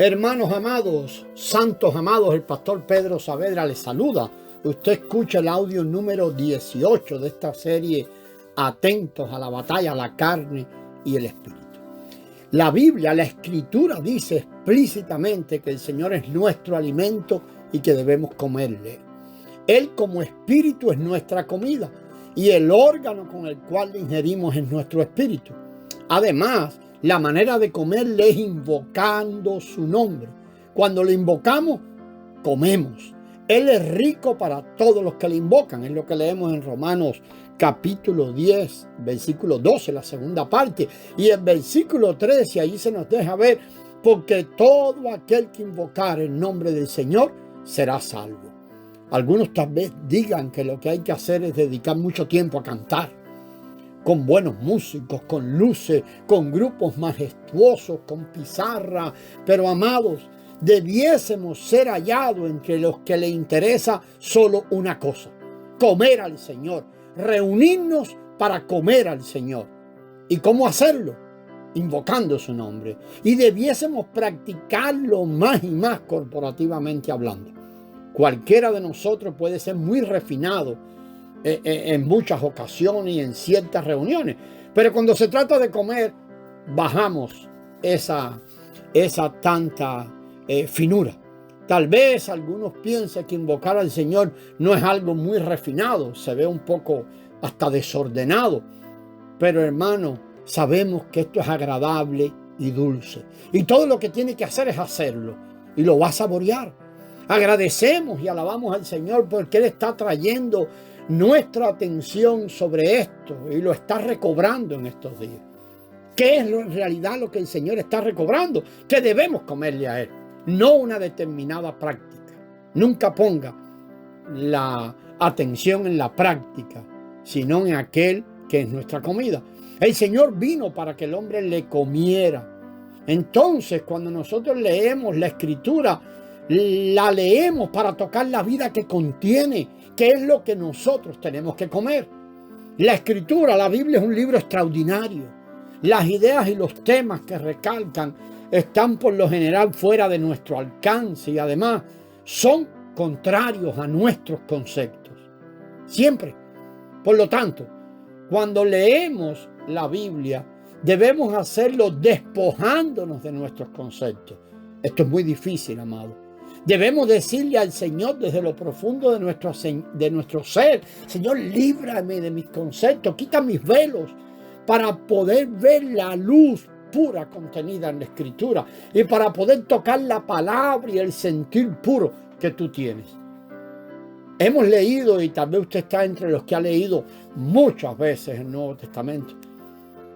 Hermanos amados, santos amados, el pastor Pedro Saavedra les saluda. Usted escucha el audio número 18 de esta serie, Atentos a la batalla, la carne y el espíritu. La Biblia, la Escritura dice explícitamente que el Señor es nuestro alimento y que debemos comerle. Él como espíritu es nuestra comida y el órgano con el cual le ingerimos es nuestro espíritu. Además, la manera de comerle es invocando su nombre. Cuando le invocamos, comemos. Él es rico para todos los que le invocan. Es lo que leemos en Romanos capítulo 10, versículo 12, la segunda parte. Y el versículo 13, ahí se nos deja ver, porque todo aquel que invocar el nombre del Señor será salvo. Algunos tal vez digan que lo que hay que hacer es dedicar mucho tiempo a cantar, con buenos músicos, con luces, con grupos majestuosos, con pizarra. Pero amados, debiésemos ser hallados entre los que le interesa solo una cosa: comer al Señor, reunirnos para comer al Señor. ¿Y cómo hacerlo? Invocando su nombre. Y debiésemos practicarlo más y más corporativamente hablando. Cualquiera de nosotros puede ser muy refinado en muchas ocasiones y en ciertas reuniones, pero cuando se trata de comer, bajamos esa tanta finura. Tal vez algunos piensen que invocar al Señor no es algo muy refinado, se ve un poco hasta desordenado, pero hermano, sabemos que esto es agradable y dulce, y todo lo que tiene que hacer es hacerlo, y lo va a saborear. Agradecemos y alabamos al Señor porque Él está trayendo nuestra atención sobre esto y lo está recobrando en estos días. ¿Qué es en realidad lo que el Señor está recobrando? Que debemos comerle a Él, no una determinada práctica. Nunca ponga la atención en la práctica, sino en aquel que es nuestra comida. El Señor vino para que el hombre le comiera. Entonces, cuando nosotros leemos la Escritura, la leemos para tocar la vida que contiene, que es lo que nosotros tenemos que comer. La Escritura, la Biblia, es un libro extraordinario. Las ideas y los temas que recalcan están por lo general fuera de nuestro alcance y además son contrarios a nuestros conceptos. Siempre. Por lo tanto, cuando leemos la Biblia, debemos hacerlo despojándonos de nuestros conceptos. Esto es muy difícil, amado. Debemos decirle al Señor desde lo profundo de nuestro ser: Señor, líbrame de mis conceptos, quita mis velos para poder ver la luz pura contenida en la Escritura y para poder tocar la palabra y el sentir puro que tú tienes. Hemos leído, y tal vez usted está entre los que ha leído muchas veces el Nuevo Testamento.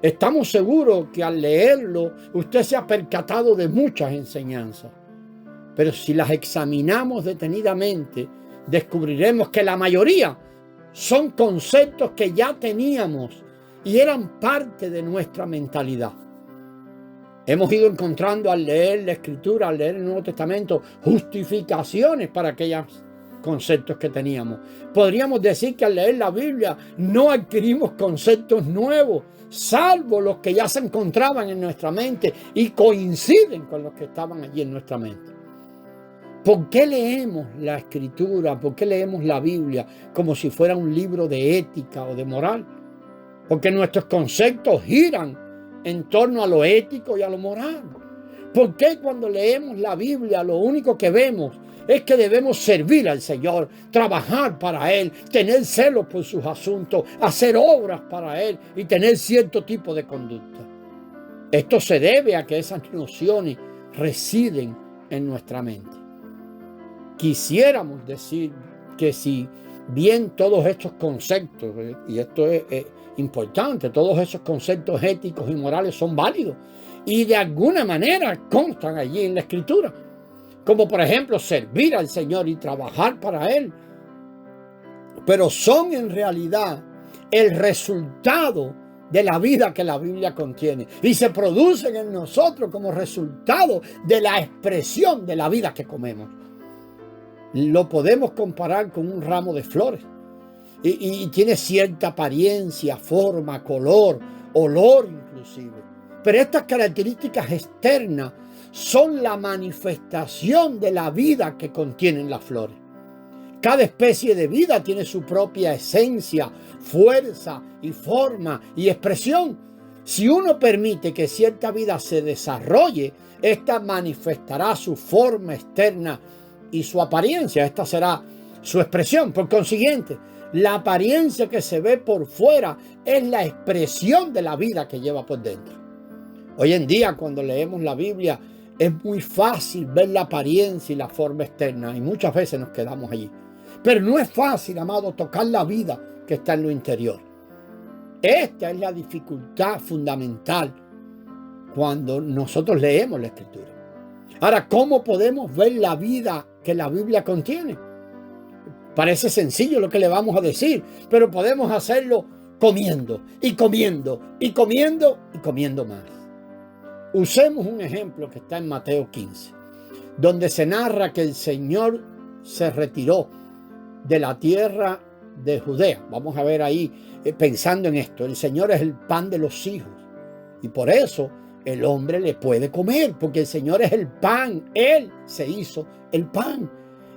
Estamos seguros que al leerlo usted se ha percatado de muchas enseñanzas. Pero si las examinamos detenidamente, descubriremos que la mayoría son conceptos que ya teníamos y eran parte de nuestra mentalidad. Hemos ido encontrando al leer la Escritura, al leer el Nuevo Testamento, justificaciones para aquellos conceptos que teníamos. Podríamos decir que al leer la Biblia no adquirimos conceptos nuevos, salvo los que ya se encontraban en nuestra mente y coinciden con los que estaban allí en nuestra mente. ¿Por qué leemos la Escritura? ¿Por qué leemos la Biblia como si fuera un libro de ética o de moral? Porque nuestros conceptos giran en torno a lo ético y a lo moral. ¿Por qué cuando leemos la Biblia lo único que vemos es que debemos servir al Señor, trabajar para Él, tener celos por sus asuntos, hacer obras para Él y tener cierto tipo de conducta? Esto se debe a que esas nociones residen en nuestra mente. Quisiéramos decir que si bien todos estos conceptos, y esto es importante, todos esos conceptos éticos y morales son válidos y de alguna manera constan allí en la Escritura, como por ejemplo servir al Señor y trabajar para Él, pero son en realidad el resultado de la vida que la Biblia contiene y se producen en nosotros como resultado de la expresión de la vida que comemos. Lo podemos comparar con un ramo de flores y tiene cierta apariencia, forma, color, olor inclusive. Pero estas características externas son la manifestación de la vida que contienen las flores. Cada especie de vida tiene su propia esencia, fuerza y forma y expresión. Si uno permite que cierta vida se desarrolle, esta manifestará su forma externa y su apariencia. Esta será su expresión. Por consiguiente, la apariencia que se ve por fuera es la expresión de la vida que lleva por dentro. Hoy en día, cuando leemos la Biblia, es muy fácil ver la apariencia y la forma externa, y muchas veces nos quedamos allí. Pero no es fácil, amado, tocar la vida que está en lo interior. Esta es la dificultad fundamental cuando nosotros leemos la Escritura. Ahora, ¿cómo podemos ver la vida que la Biblia contiene? Parece sencillo lo que le vamos a decir, pero podemos hacerlo comiendo y comiendo y comiendo y comiendo más. Usemos un ejemplo que está en Mateo 15, donde se narra que el Señor se retiró de la tierra de Judea. Vamos a ver ahí, pensando en esto, el Señor es el pan de los hijos y por eso el hombre le puede comer, porque el Señor es el pan, Él se hizo el pan.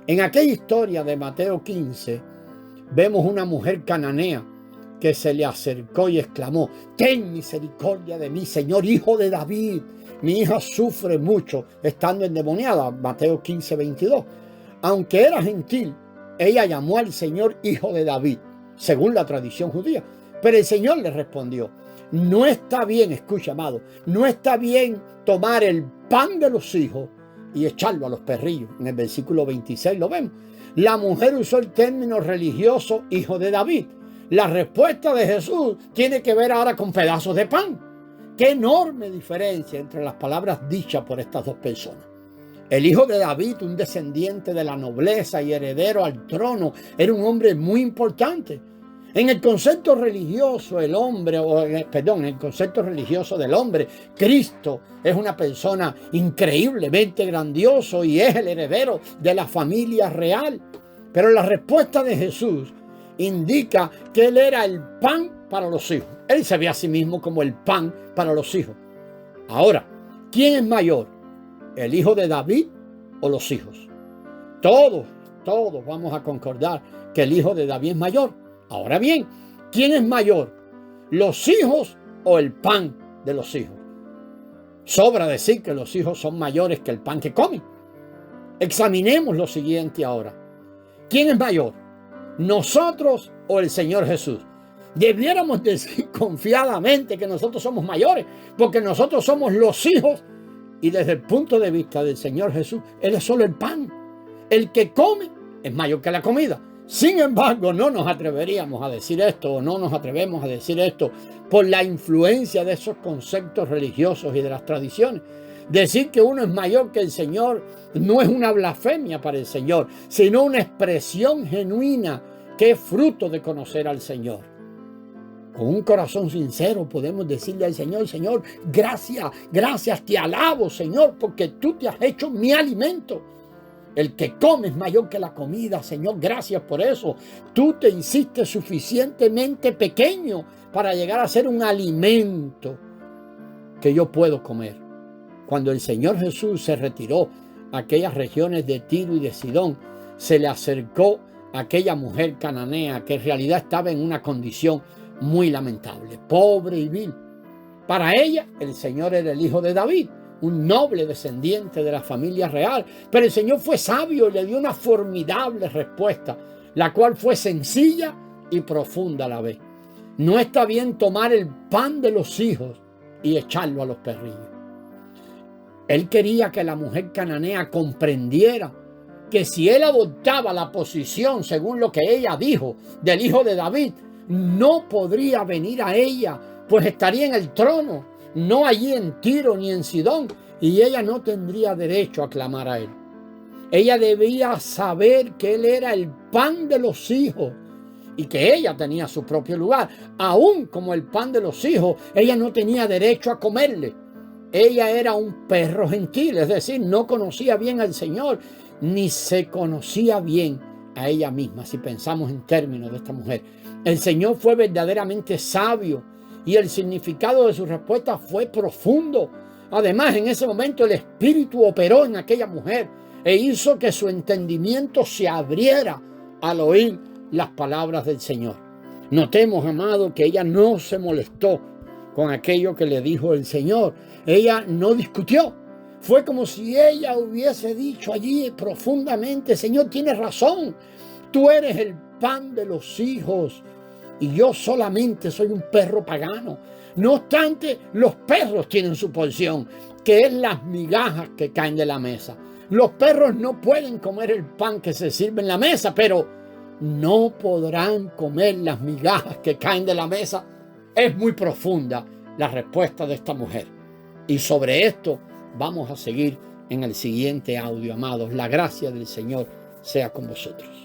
En aquella historia de Mateo 15 vemos una mujer cananea que se le acercó y exclamó: ten misericordia de mí, Señor, hijo de David. Mi hija sufre mucho estando endemoniada. Mateo 15, 22. Aunque era gentil, ella llamó al Señor hijo de David, según la tradición judía. Pero el Señor le respondió: no está bien, escucha, amado, no está bien tomar el pan de los hijos y echarlo a los perrillos. En el versículo 26 lo vemos. La mujer usó el término religioso hijo de David. La respuesta de Jesús tiene que ver ahora con pedazos de pan. Qué enorme diferencia entre las palabras dichas por estas dos personas. El hijo de David, un descendiente de la nobleza y heredero al trono, era un hombre muy importante. En el concepto religioso, en el concepto religioso del hombre, Cristo es una persona increíblemente grandioso y es el heredero de la familia real. Pero la respuesta de Jesús indica que Él era el pan para los hijos. Él se ve a sí mismo como el pan para los hijos. Ahora, ¿quién es mayor? ¿El hijo de David o los hijos? Todos vamos a concordar que el hijo de David es mayor. Ahora bien, ¿quién es mayor? ¿Los hijos o el pan de los hijos? Sobra decir que los hijos son mayores que el pan que comen. Examinemos lo siguiente ahora. ¿Quién es mayor? ¿Nosotros o el Señor Jesús? Debiéramos decir confiadamente que nosotros somos mayores, porque nosotros somos los hijos y desde el punto de vista del Señor Jesús, Él es solo el pan. El que come es mayor que la comida. Sin embargo, no nos atreveríamos a decir esto o no nos atrevemos a decir esto por la influencia de esos conceptos religiosos y de las tradiciones. Decir que uno es mayor que el Señor no es una blasfemia para el Señor, sino una expresión genuina que es fruto de conocer al Señor. Con un corazón sincero podemos decirle al Señor: Señor, gracias, te alabo, Señor, porque tú te has hecho mi alimento. El que come es mayor que la comida, Señor, gracias por eso. Tú te hiciste suficientemente pequeño para llegar a ser un alimento que yo puedo comer. Cuando el Señor Jesús se retiró a aquellas regiones de Tiro y de Sidón, se le acercó a aquella mujer cananea que en realidad estaba en una condición muy lamentable, pobre y vil. Para ella, el Señor era el hijo de David, un noble descendiente de la familia real, pero el Señor fue sabio y le dio una formidable respuesta, la cual fue sencilla y profunda a la vez. No está bien tomar el pan de los hijos y echarlo a los perrillos. Él quería que la mujer cananea comprendiera que si él adoptaba la posición, según lo que ella dijo, del hijo de David, no podría venir a ella, pues estaría en el trono, no allí en Tiro ni en Sidón, y ella no tendría derecho a clamar a él. Ella debía saber que él era el pan de los hijos y que ella tenía su propio lugar. Aún como el pan de los hijos, ella no tenía derecho a comerle. Ella era un perro gentil, es decir, no conocía bien al Señor, ni se conocía bien a ella misma, si pensamos en términos de esta mujer. El Señor fue verdaderamente sabio y el significado de su respuesta fue profundo. Además, en ese momento el Espíritu operó en aquella mujer e hizo que su entendimiento se abriera al oír las palabras del Señor. Notemos, amado, que ella no se molestó con aquello que le dijo el Señor. Ella no discutió. Fue como si ella hubiese dicho allí profundamente: Señor, tienes razón. Tú eres el pan de los hijos y yo solamente soy un perro pagano. No obstante, los perros tienen su porción, que es las migajas que caen de la mesa. Los perros no pueden comer el pan que se sirve en la mesa, pero no podrán comer las migajas que caen de la mesa. Es muy profunda la respuesta de esta mujer. Y sobre esto vamos a seguir en el siguiente audio, amados. La gracia del Señor sea con vosotros.